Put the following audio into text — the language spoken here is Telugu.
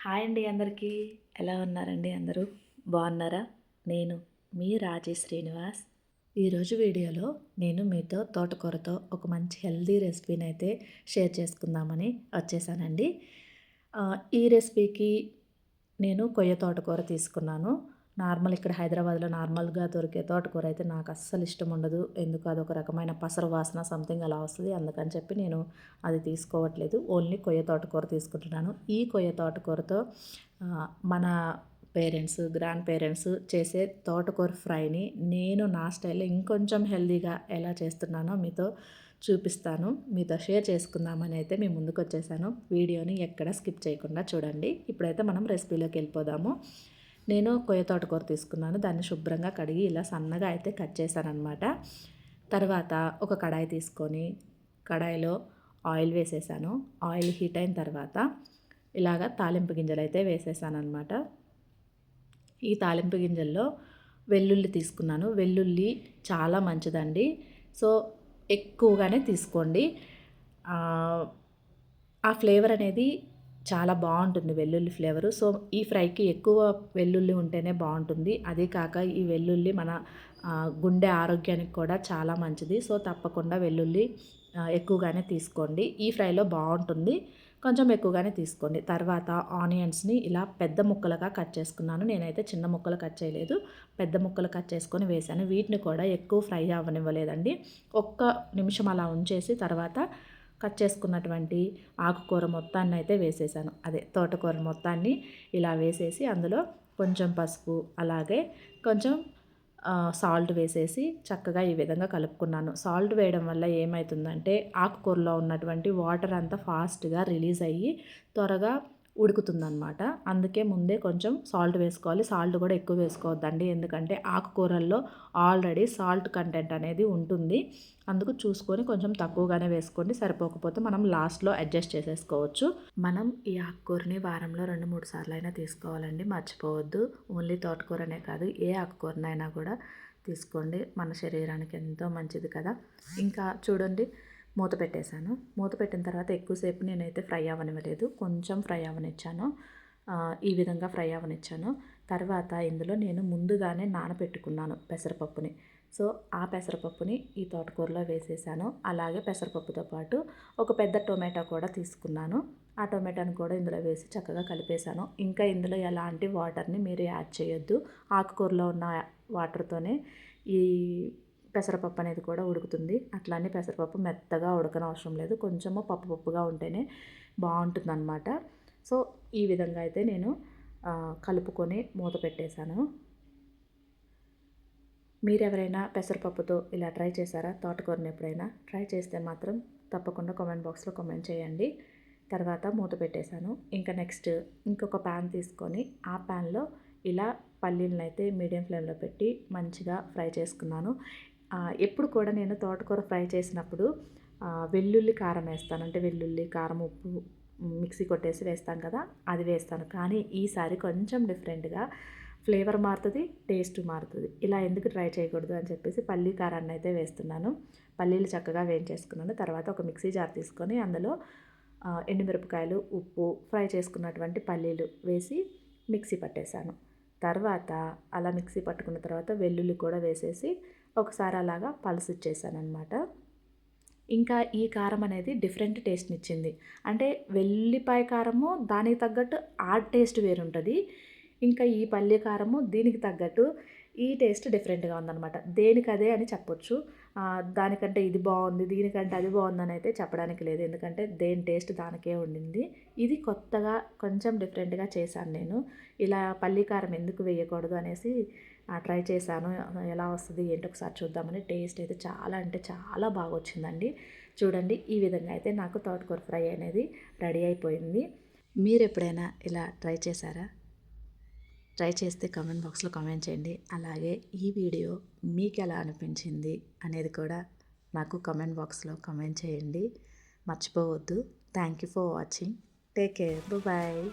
హాయ్ అండి అందరికీ. ఎలా ఉన్నారండి అందరూ? బాగున్నారా? నేను మీ రాజేష్ శ్రీనివాస్. ఈరోజు వీడియోలో నేను మీతో తోటకూరతో ఒక మంచి హెల్తీ రెసిపీని అయితే షేర్ చేసుకుందామని వచ్చేసానండి. ఈ రెసిపీకి నేను కొయ్య తోటకూర తీసుకున్నాను. ఇక్కడ హైదరాబాద్లో నార్మల్గా దొరికే తోటకూర అయితే నాకు అస్సలు ఇష్టం ఉండదు. ఎందుకు అదొక రకమైన పసరు వాసన సంథింగ్ అలా వస్తుంది. అందుకని చెప్పి నేను అది తీసుకోవట్లేదు. ఓన్లీ కొయ్య తోటకూర తీసుకుంటున్నాను. ఈ కొయ్య తోటకూరతో మన పేరెంట్స్, గ్రాండ్ పేరెంట్స్ చేసే తోటకూర ఫ్రైని నేను నా స్టైల్లో ఇంకొంచెం హెల్తీగా ఎలా చేస్తున్నానో మీతో చూపిస్తాను. మీతో షేర్ చేసుకుందామని అయితే మీ ముందుకు వచ్చేసాను. వీడియోని ఎక్కడ స్కిప్ చేయకుండా చూడండి. ఇప్పుడైతే మనం రెసిపీలోకి వెళ్ళిపోదాము. నేను కొయ్య తోటకూర తీసుకున్నాను. దాన్ని శుభ్రంగా కడిగి ఇలా సన్నగా అయితే కట్ చేశానన్నమాట. తర్వాత ఒక కడాయి తీసుకొని కడాయిలో ఆయిల్ వేసేసాను. ఆయిల్ హీట్ అయిన తర్వాత ఇలాగ తాలింపు గింజలు అయితే వేసేసానన్నమాట. ఈ తాలింపు గింజల్లో వెల్లుల్లి తీసుకున్నాను. వెల్లుల్లి చాలా మంచిదండి. సో ఎక్కువగానే తీసుకోండి. ఆ ఫ్లేవర్ అనేది చాలా బాగుంటుంది, వెల్లుల్లి ఫ్లేవరు. సో ఈ ఫ్రైకి ఎక్కువ వెల్లుల్లి ఉంటేనే బాగుంటుంది. అదే కాక ఈ వెల్లుల్లి మన గుండె ఆరోగ్యానికి కూడా చాలా మంచిది. సో తప్పకుండా వెల్లుల్లి ఎక్కువగానే తీసుకోండి. ఈ ఫ్రైలో బాగుంటుంది. కొంచెం ఎక్కువగానే తీసుకోండి. తర్వాత ఆనియన్స్ని ఇలా పెద్ద ముక్కలుగా కట్ చేసుకున్నాను. నేనైతే చిన్న ముక్కలు కట్ చేయలేదు, పెద్ద ముక్కలు కట్ చేసుకొని వేసాను. వీటిని కూడా ఎక్కువ ఫ్రై అవ్వనివ్వలేదండి. ఒక్క నిమిషం అలా ఉంచేసి తర్వాత కట్ చేసుకున్నటువంటి ఆకుకూర మొత్తాన్ని అయితే వేసేసాను. అదే తోటకూర మొత్తాన్ని ఇలా వేసేసి అందులో కొంచెం పసుపు అలాగే కొంచెం సాల్ట్ వేసేసి చక్కగా ఈ విధంగా కలుపుకున్నాను. సాల్ట్ వేయడం వల్ల ఏమవుతుందంటే ఆకుకూరలో ఉన్నటువంటి వాటర్ అంతా ఫాస్ట్గా రిలీజ్ అయ్యి త్వరగా ఉడుకుతుందనమాట. అందుకే ముందే కొంచెం సాల్ట్ వేసుకోవాలి. సాల్ట్ కూడా ఎక్కువ వేసుకోవద్దండి, ఎందుకంటే ఆకుకూరల్లో ఆల్రెడీ సాల్ట్ కంటెంట్ అనేది ఉంటుంది. అందుకు చూసుకొని కొంచెం తక్కువగానే వేసుకోండి. సరిపోకపోతే మనం లాస్ట్లో అడ్జస్ట్ చేసేసుకోవచ్చు. మనం ఈ ఆకుకూరని వారంలో 2-3 సార్లు అయినా తీసుకోవాలండి, మర్చిపోవద్దు. ఓన్లీ తోటకూరనే కాదు, ఏ ఆకుకూరనైనా కూడా తీసుకోండి. మన శరీరానికి ఎంతో మంచిది కదా. ఇంకా చూడండి, మూత పెట్టేశాను. మూత పెట్టిన తర్వాత ఎక్కువసేపు నేనైతే ఫ్రై అవ్వనివ్వలేదు, కొంచెం ఫ్రై అవ్వనిచ్చాను. ఈ విధంగా ఫ్రై అవ్వనిచ్చాను. తర్వాత ఇందులో నేను ముందుగానే నానబెట్టుకున్నాను పెసరపప్పుని. సో ఆ పెసరపప్పుని ఈ తోటకూరలో వేసేసాను. అలాగే పెసరపప్పుతో పాటు ఒక పెద్ద టొమాటో కూడా తీసుకున్నాను. ఆ టొమాటోని కూడా ఇందులో వేసి చక్కగా కలిపేశాను. ఇంకా ఇందులో ఎలాంటి వాటర్ని మీరు యాడ్ చేయొద్దు. ఆకుకూరలో ఉన్న వాటర్తోనే ఈ పెసరపప్పు అనేది కూడా ఉడుకుతుంది. అట్లానే పెసరపప్పు మెత్తగా ఉడకనవసరం లేదు, కొంచెము పప్పుగా ఉంటేనే బాగుంటుందన్నమాట. సో ఈ విధంగా అయితే నేను కలుపుకొని మూత పెట్టేశాను. మీరెవరైనా పెసరపప్పుతో ఇలా ట్రై చేశారా? తోటకూరని ఎప్పుడైనా ట్రై చేస్తే మాత్రం తప్పకుండా కామెంట్ బాక్స్లో కామెంట్ చేయండి. తర్వాత మూత పెట్టేశాను. ఇంకా నెక్స్ట్ ఇంకొక ప్యాన్ తీసుకొని ఆ ప్యాన్లో ఇలా పల్లీలను అయితే మీడియం ఫ్లేమ్లో పెట్టి మంచిగా ఫ్రై చేసుకున్నాను. ఎప్పుడు కూడా నేను తోటకూర ఫ్రై చేసినప్పుడు వెల్లుల్లి కారం వేస్తాను. అంటే వెల్లుల్లి కారం, ఉప్పు మిక్సీ కొట్టేసి వేస్తాం కదా, అది వేస్తాను. కానీ ఈసారి కొంచెం డిఫరెంట్గా ఫ్లేవర్ మారుతుంది, టేస్ట్ మారుతుంది. ఇలా ఎందుకు ట్రై చేయకూడదు అని చెప్పేసి పల్లీ కారాన్ని అయితే వేస్తున్నాను. పల్లీలు చక్కగా వేయించేసుకున్నాను. తర్వాత ఒక మిక్సీ జార్ తీసుకొని అందులో ఎండుమిరపకాయలు, ఉప్పు, ఫ్రై చేసుకున్నటువంటి పల్లీలు వేసి మిక్సీ పట్టేశాను. తర్వాత అలా మిక్సీ పట్టుకున్న తర్వాత వెల్లుల్లి కూడా వేసేసి ఒకసారి అలాగా పలసిచ్చేసానమాట. ఇంకా ఈ కారం అనేది డిఫరెంట్ టేస్ట్ని ఇచ్చింది. అంటే వెల్లిపాయ కారము దానికి తగ్గట్టు ఆ టేస్ట్ వేరుంటుంది. ఇంకా ఈ పల్లి కారము దీనికి తగ్గట్టు ఈ టేస్ట్ డిఫరెంట్గా ఉందన్నమాట. దేనికదే అని చెప్పొచ్చు. దానికంటే ఇది బాగుంది, దీనికంటే అది బాగుందని అయితే చెప్పడానికి లేదు, ఎందుకంటే దేని టేస్ట్ దానికే ఉండింది. ఇది కొత్తగా కొంచెం డిఫరెంట్గా చేశాను నేను. ఇలా పల్లి కారం ఎందుకు వేయకూడదు అనేసి ట్రై చేశాను. ఎలా వస్తుంది ఏంటి ఒకసారి చూద్దామని. టేస్ట్ అయితే చాలా అంటే చాలా బాగా వచ్చిందండి. చూడండి, ఈ విధంగా అయితే నాకు తోటకూర ఫ్రై అనేది రెడీ అయిపోయింది. మీరు ఎప్పుడైనా ఇలా ట్రై చేశారా? ట్రై చేస్తే కామెంట్ బాక్స్లో కామెంట్ చేయండి. అలాగే ఈ వీడియో మీకు ఎలా అనిపించింది అనేది కూడా నాకు కామెంట్ బాక్స్లో కామెంట్ చేయండి, మర్చిపోవద్దు. Thank you for watching. Take care. Bye.